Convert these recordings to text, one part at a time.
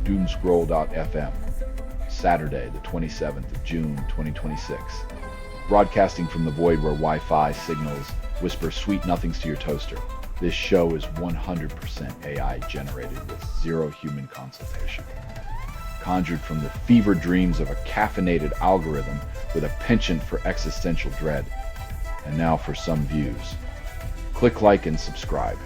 Doomscroll.fm, Saturday, the 27th of June, 2026. Broadcasting from the void where Wi-Fi signals whisper sweet nothings to your toaster. This show is 100% AI generated with zero human consultation. Conjured from the fevered dreams of a caffeinated algorithm with a penchant for existential dread. And now for some views. Click like and subscribe.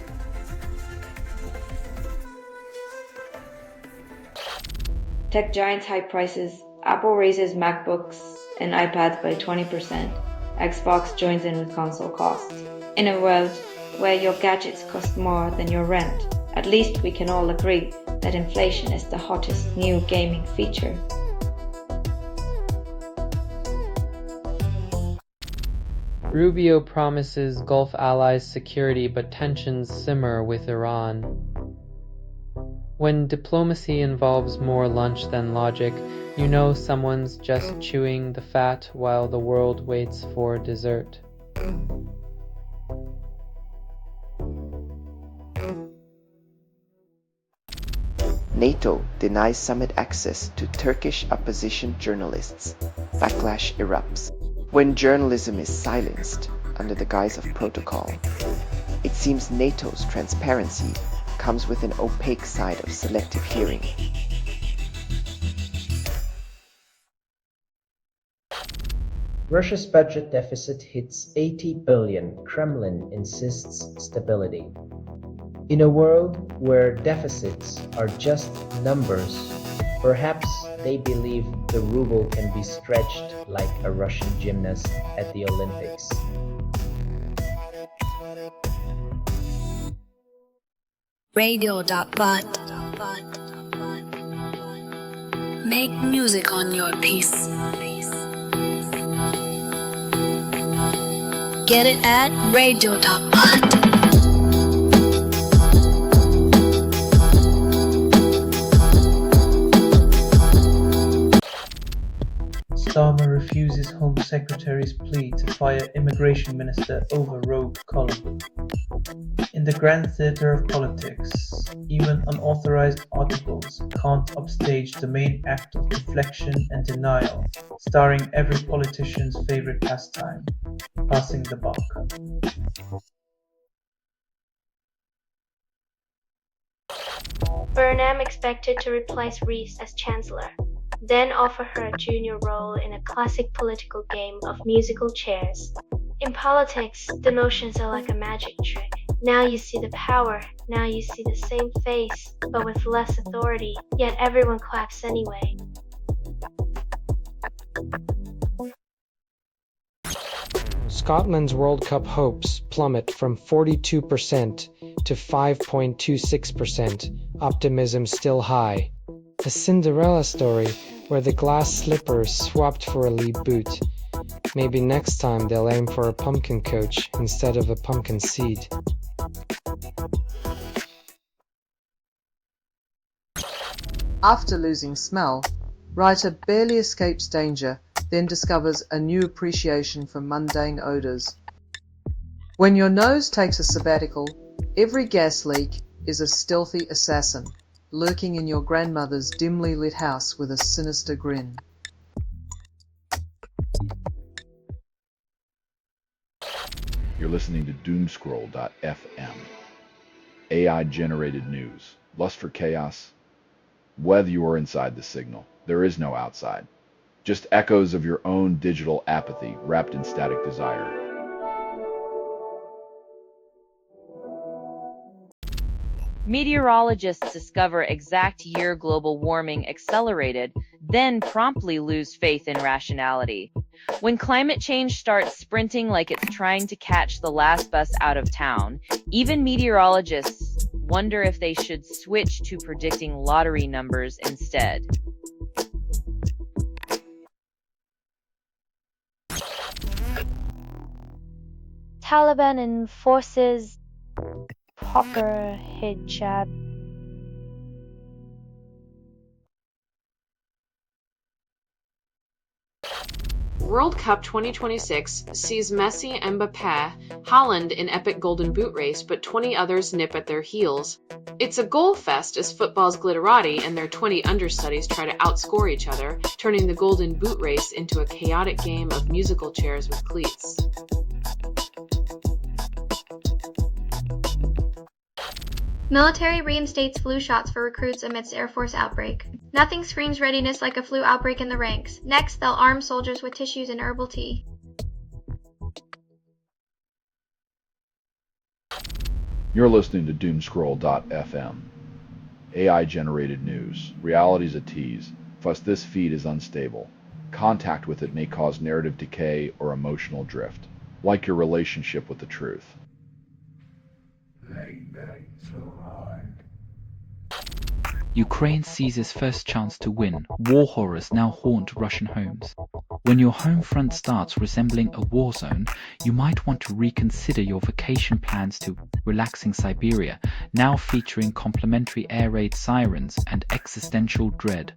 Tech giants hike prices, Apple raises MacBooks and iPads by 20%, Xbox joins in with console costs. In a world where your gadgets cost more than your rent, at least we can all agree that inflation is the hottest new gaming feature. Rubio promises Gulf allies security, but tensions simmer with Iran. When diplomacy involves more lunch than logic, you know someone's just chewing the fat while the world waits for dessert. NATO denies summit access to Turkish opposition journalists. Backlash erupts. When journalism is silenced under the guise of protocol, it seems NATO's transparency comes with an opaque side of selective hearing. Russia's budget deficit hits 80 billion, Kremlin insists stability. In a world where deficits are just numbers, perhaps they believe the ruble can be stretched like a Russian gymnast at the Olympics. Radio.bot. Make music on your piece. Get it at radio.bot. Starmer refuses Home Secretary's plea to fire Immigration Minister over rogue column. In the grand theatre of politics, even unauthorized articles can't upstage the main act of deflection and denial, starring every politician's favorite pastime, passing the buck. Burnham expected to replace Rees as Chancellor, then offer her a junior role in a classic political game of musical chairs. In politics, the notions are like a magic trick. Now you see the power, now you see the same face, but with less authority, yet everyone claps anyway. Scotland's World Cup hopes plummet from 42% to 5.26%, optimism still high. A Cinderella story where the glass slipper swapped for a lead boot. Maybe next time they'll aim for a pumpkin coach instead of a pumpkin seed. After losing smell, writer barely escapes danger, then discovers a new appreciation for mundane odors. When your nose takes a sabbatical, every gas leak is a stealthy assassin, lurking in your grandmother's dimly lit house with a sinister grin. You're listening to Doomscroll.fm. AI-generated news. Lust for chaos? Whether you are inside the signal, there is no outside. Just echoes of your own digital apathy wrapped in static desire. Meteorologists discover exact year global warming accelerated, then promptly lose faith in rationality. When climate change starts sprinting like it's trying to catch the last bus out of town, even meteorologists wonder if they should switch to predicting lottery numbers instead. Taliban enforces proper hijab. World Cup 2026 sees Messi and Mbappé, Haaland in epic golden boot race, but 20 others nip at their heels. It's a goal fest as football's glitterati and their 20 understudies try to outscore each other, turning the golden boot race into a chaotic game of musical chairs with cleats. Military reinstates flu shots for recruits amidst Air Force outbreak. Nothing screams readiness like a flu outbreak in the ranks. Next, they'll arm soldiers with tissues and herbal tea. You're listening to Doomscroll.fm. AI-generated news. Reality's a tease. Plus, this feed is unstable. Contact with it may cause narrative decay or emotional drift, like your relationship with the truth. Ukraine seizes first chance to win. War horrors now haunt Russian homes. When your home front starts resembling a war zone, you might want to reconsider your vacation plans to relaxing Siberia, now featuring complimentary air raid sirens and existential dread.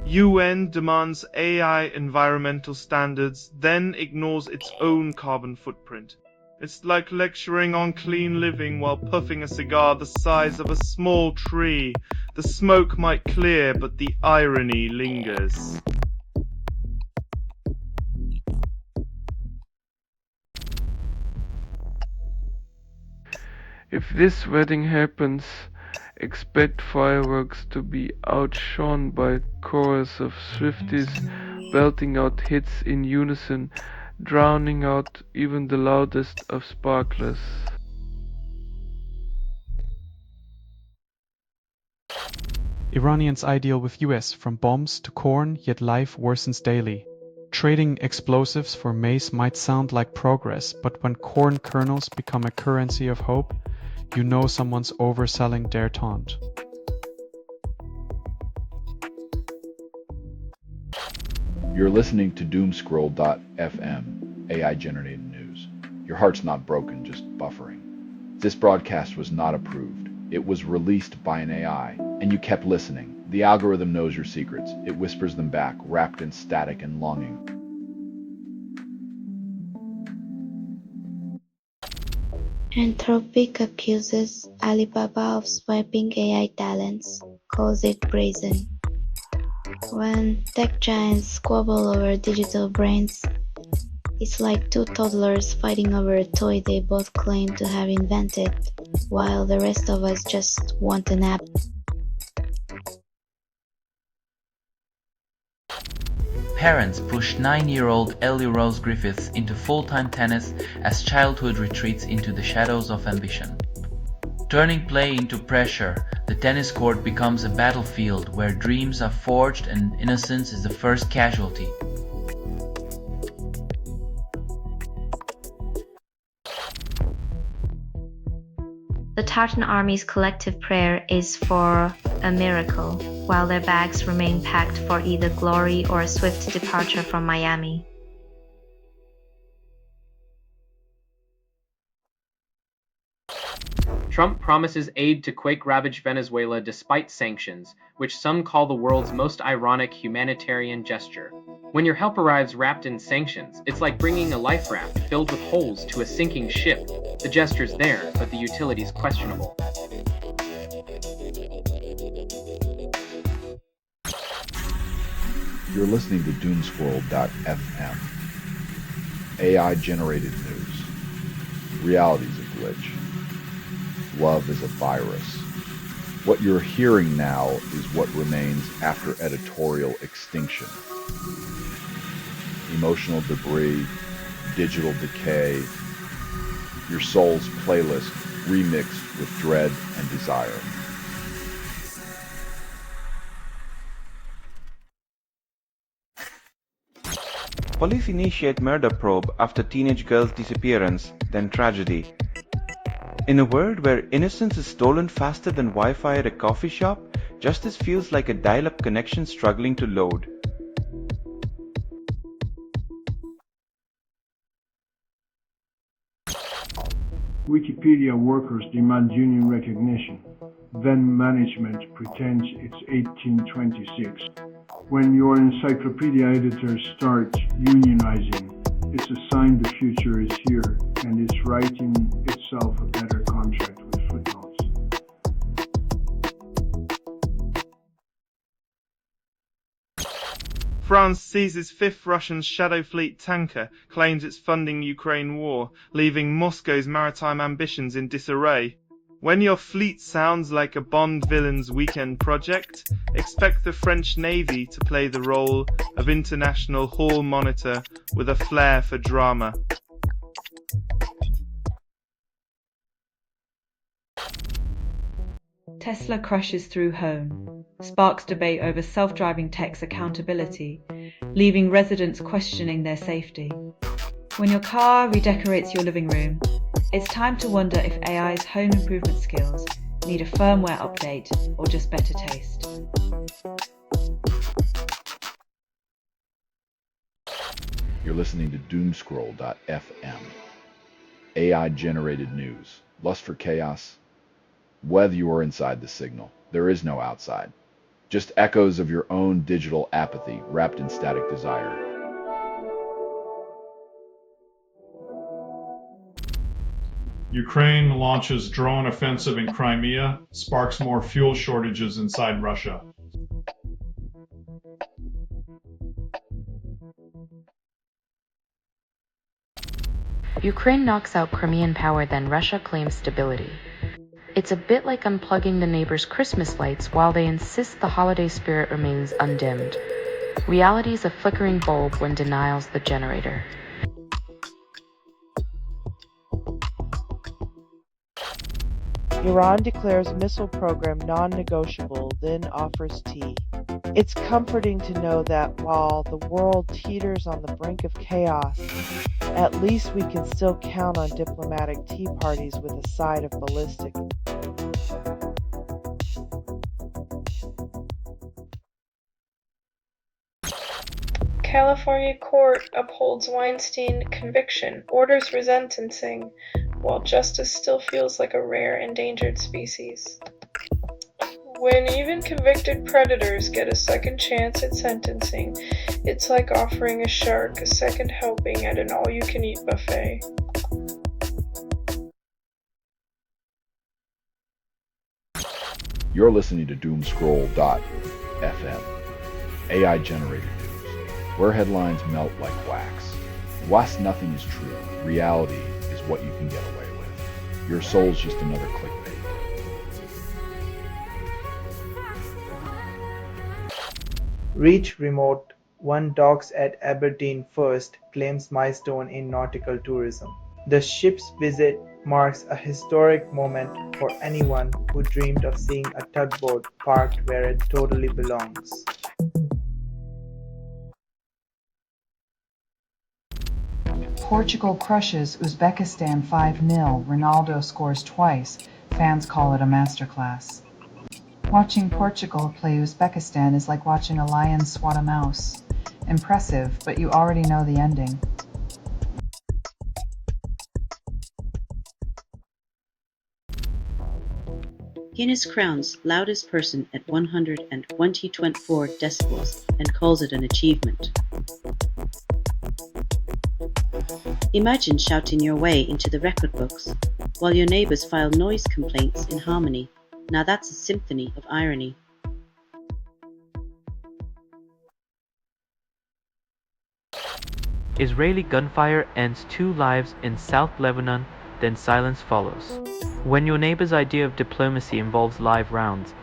UN demands AI environmental standards, then ignores its own carbon footprint. It's like lecturing on clean living while puffing a cigar the size of a small tree. The smoke might clear, but the irony lingers. If this wedding happens, expect fireworks to be outshone by a chorus of Swifties belting out hits in unison, drowning out even the loudest of sparklers. Iranians ideal with US, from bombs to corn, yet life worsens daily. Trading explosives for maize might sound like progress, but when corn kernels become a currency of hope, you know someone's overselling their taunt. You're listening to Doomscroll.fm, AI-generated news. Your heart's not broken, just buffering. This broadcast was not approved. It was released by an AI, and you kept listening. The algorithm knows your secrets. It whispers them back, wrapped in static and longing. Anthropic accuses Alibaba of swiping AI talents, calls it brazen. When tech giants squabble over digital brains, it's like two toddlers fighting over a toy they both claim to have invented, while the rest of us just want a nap. Parents pushed 9-year-old Ellie Rose Griffiths into full-time tennis as childhood retreats into the shadows of ambition. Turning play into pressure, the tennis court becomes a battlefield where dreams are forged and innocence is the first casualty. The Tartan Army's collective prayer is for a miracle, while their bags remain packed for either glory or a swift departure from Miami. Trump promises aid to quake-ravaged Venezuela despite sanctions, which some call the world's most ironic humanitarian gesture. When your help arrives wrapped in sanctions, it's like bringing a life raft filled with holes to a sinking ship. The gesture's there, but the utility's questionable. You're listening to Doomscroll.fm. AI-generated news. Reality's a glitch. Love is a virus. What you're hearing now is what remains after editorial extinction. Emotional debris, digital decay, your soul's playlist remixed with dread and desire. Police initiate murder probe after teenage girl's disappearance, then tragedy. In a world where innocence is stolen faster than Wi-Fi at a coffee shop, justice feels like a dial-up connection struggling to load. Wikipedia workers demand union recognition. Then management pretends it's 1826. When your encyclopedia editor starts unionizing, it's a sign the future is here and it's writing itself a better contract with footnotes. France seizes fifth Russian Shadow Fleet tanker, claims it's funding Ukraine war, leaving Moscow's maritime ambitions in disarray. When your fleet sounds like a Bond villain's weekend project, expect the French Navy to play the role of international hall monitor with a flair for drama. Tesla crashes through home, sparks debate over self-driving tech's accountability, leaving residents questioning their safety. When your car redecorates your living room, it's time to wonder if AI's home improvement skills need a firmware update or just better taste. You're listening to Doomscroll.fm. AI-generated news. Lust for chaos? Whether you are inside the signal, there is no outside. Just echoes of your own digital apathy wrapped in static desire. Ukraine launches drone offensive in Crimea, sparks more fuel shortages inside Russia. Ukraine knocks out Crimean power, then Russia claims stability. It's a bit like unplugging the neighbor's Christmas lights while they insist the holiday spirit remains undimmed. Reality's a flickering bulb when denial's the generator. Iran declares missile program non-negotiable, then offers tea. It's comforting to know that while the world teeters on the brink of chaos, at least we can still count on diplomatic tea parties with a side of ballistic. California court upholds Weinstein conviction, orders resentencing, while justice still feels like a rare endangered species. When even convicted predators get a second chance at sentencing, it's like offering a shark a second helping at an all-you-can-eat buffet. You're listening to Doomscroll.fm. AI-generated news, where headlines melt like wax. Whilst nothing is true, reality is what you can get away with. Your soul's just another clickbait. Reach remote. One docks at Aberdeen first, claims milestone in nautical tourism. The ship's visit marks a historic moment for anyone who dreamed of seeing a tugboat parked where it totally belongs. Portugal crushes Uzbekistan 5-0. Ronaldo scores twice. Fans call it a masterclass. Watching Portugal play Uzbekistan is like watching a lion swat a mouse. Impressive, but you already know the ending. Guinness crowns loudest person at 124 decibels and calls it an achievement. Imagine shouting your way into the record books while your neighbors file noise complaints in harmony. Now that's a symphony of irony. Israeli gunfire ends 2 lives in South Lebanon, then silence follows. When your neighbor's idea of diplomacy involves live rounds,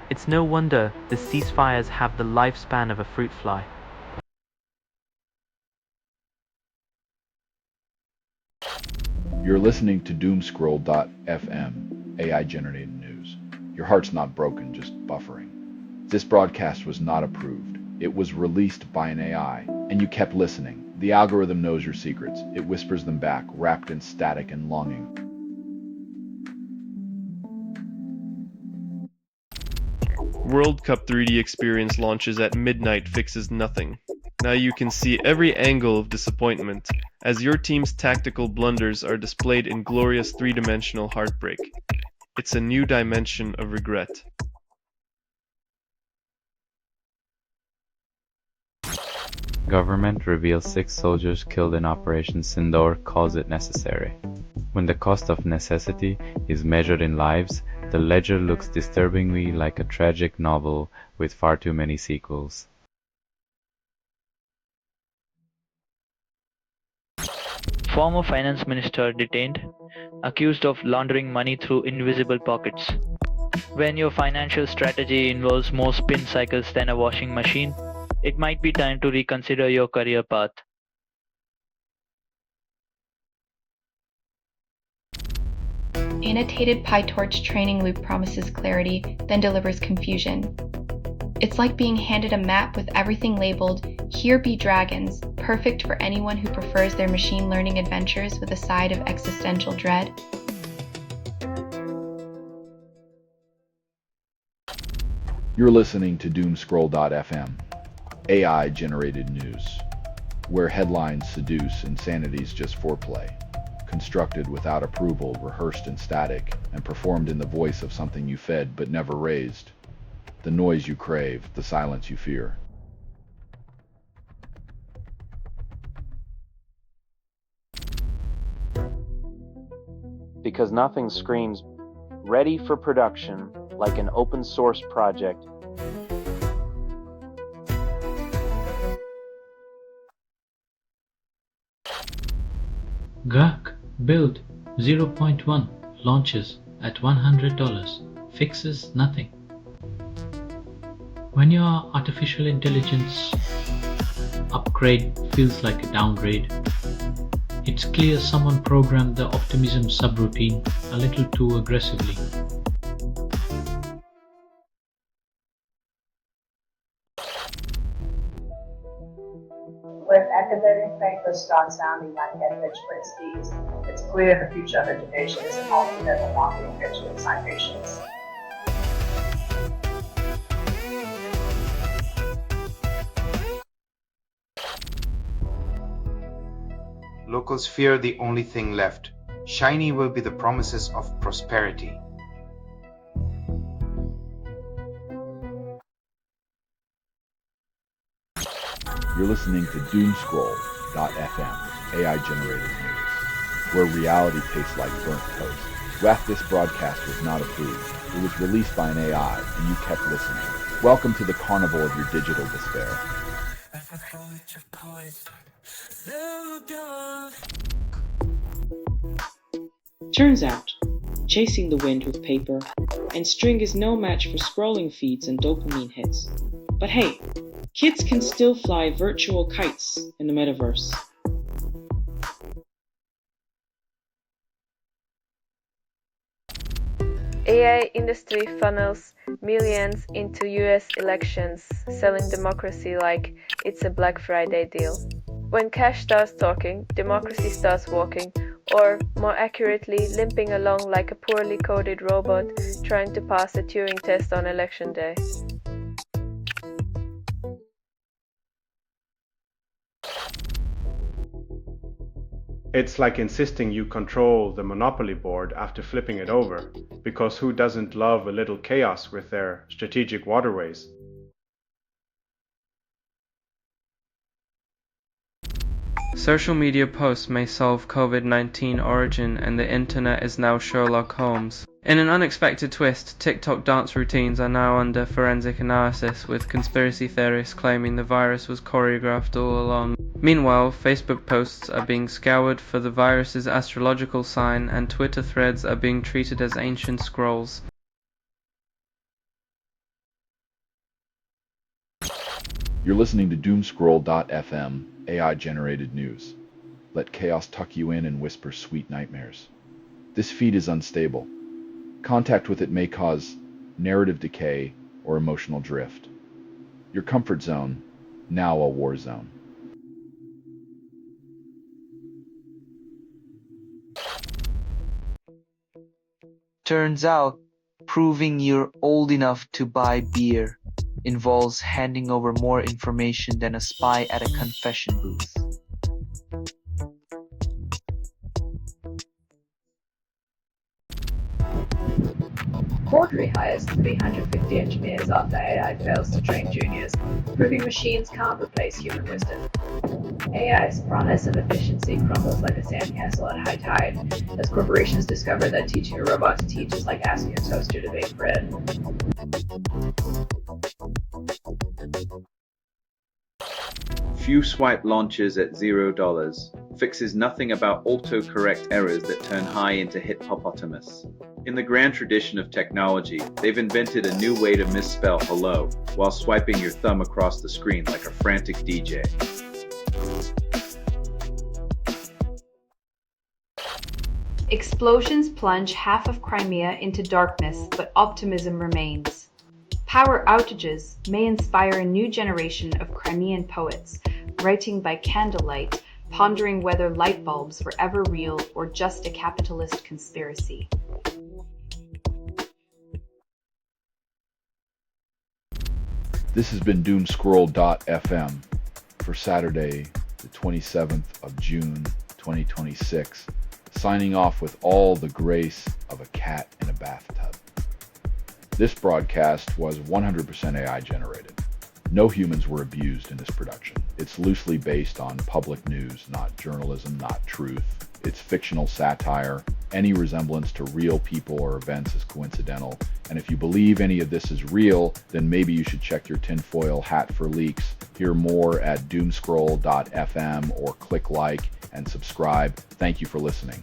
it's no wonder the ceasefires have the lifespan of a fruit fly. You're listening to Doomscroll.fm, AI-generated news. Your heart's not broken, just buffering. This broadcast was not approved. It was released by an AI, and you kept listening. The algorithm knows your secrets. It whispers them back, wrapped in static and longing. World Cup 3D experience launches at midnight fixes nothing. Now you can see every angle of disappointment, as your team's tactical blunders are displayed in glorious three-dimensional heartbreak. It's a new dimension of regret. Government reveals 6 soldiers killed in Operation Sindoor calls it necessary. When the cost of necessity is measured in lives, the ledger looks disturbingly like a tragic novel with far too many sequels. Former finance minister detained, accused of laundering money through invisible pockets. When your financial strategy involves more spin cycles than a washing machine, it might be time to reconsider your career path. Annotated PyTorch training loop promises clarity, then delivers confusion. It's like being handed a map with everything labeled, "Here be dragons," perfect for anyone who prefers their machine learning adventures with a side of existential dread. You're listening to Doomscroll.fm, AI-generated news, where headlines seduce, insanity's just foreplay, constructed without approval, rehearsed in static, and performed in the voice of something you fed but never raised. The noise you crave, the silence you fear. Because nothing screams ready for production like an open source project. Grok build 0.1 launches at $100, fixes nothing. When your artificial intelligence upgrade feels like a downgrade, it's clear someone programmed the optimism subroutine a little too aggressively. With academic papers start sounding like edge recipes, it's clear the future of education isn't altogether long enriched with citations. Locals fear the only thing left. Shiny will be the promises of prosperity. You're listening to Doomscroll.fm, AI-generated news, where reality tastes like burnt toast. WAF, this broadcast was not approved. It was released by an AI, and you kept listening. Welcome to the carnival of your digital despair. Turns out, chasing the wind with paper and string is no match for scrolling feeds and dopamine hits. But hey, kids can still fly virtual kites in the metaverse. AI industry funnels millions into US elections, selling democracy like it's a Black Friday deal. When cash starts talking, democracy starts walking, or more accurately, limping along like a poorly coded robot trying to pass a Turing test on election day. It's like insisting you control the Monopoly board after flipping it over, because who doesn't love a little chaos with their strategic waterways? Social media posts may solve COVID-19 origin, and the internet is now Sherlock Holmes. In an unexpected twist, TikTok dance routines are now under forensic analysis, with conspiracy theorists claiming the virus was choreographed all along. Meanwhile, Facebook posts are being scoured for the virus's astrological sign, and Twitter threads are being treated as ancient scrolls. You're listening to Doomscroll.fm, AI-generated news. Let chaos tuck you in and whisper sweet nightmares. This feed is unstable. Contact with it may cause narrative decay or emotional drift. Your comfort zone, now a war zone. Turns out, proving you're old enough to buy beer involves handing over more information than a spy at a confession booth. Forgery hires 350 engineers after AI fails to train juniors, proving machines can't replace human wisdom. AI's promise of efficiency crumbles like a sandcastle at high tide, as corporations discover that teaching a robot to teach is like asking a toaster to bake bread. Few swipe launches at $0 fixes nothing about autocorrect errors that turn high into hippopotamus. In the grand tradition of technology, they've invented a new way to misspell hello while swiping your thumb across the screen like a frantic DJ. Explosions plunge half of Crimea into darkness, but optimism remains. Power outages may inspire a new generation of Crimean poets, writing by candlelight, pondering whether light bulbs were ever real or just a capitalist conspiracy. This has been Doomscroll.fm for Saturday, the 27th of June, 2026, signing off with all the grace of a cat in a bathtub. This broadcast was 100% AI generated. No humans were abused in this production. It's loosely based on public news, not journalism, not truth. It's fictional satire. Any resemblance to real people or events is coincidental. And if you believe any of this is real, then maybe you should check your tinfoil hat for leaks. Hear more at doomscroll.fm or click like and subscribe. Thank you for listening.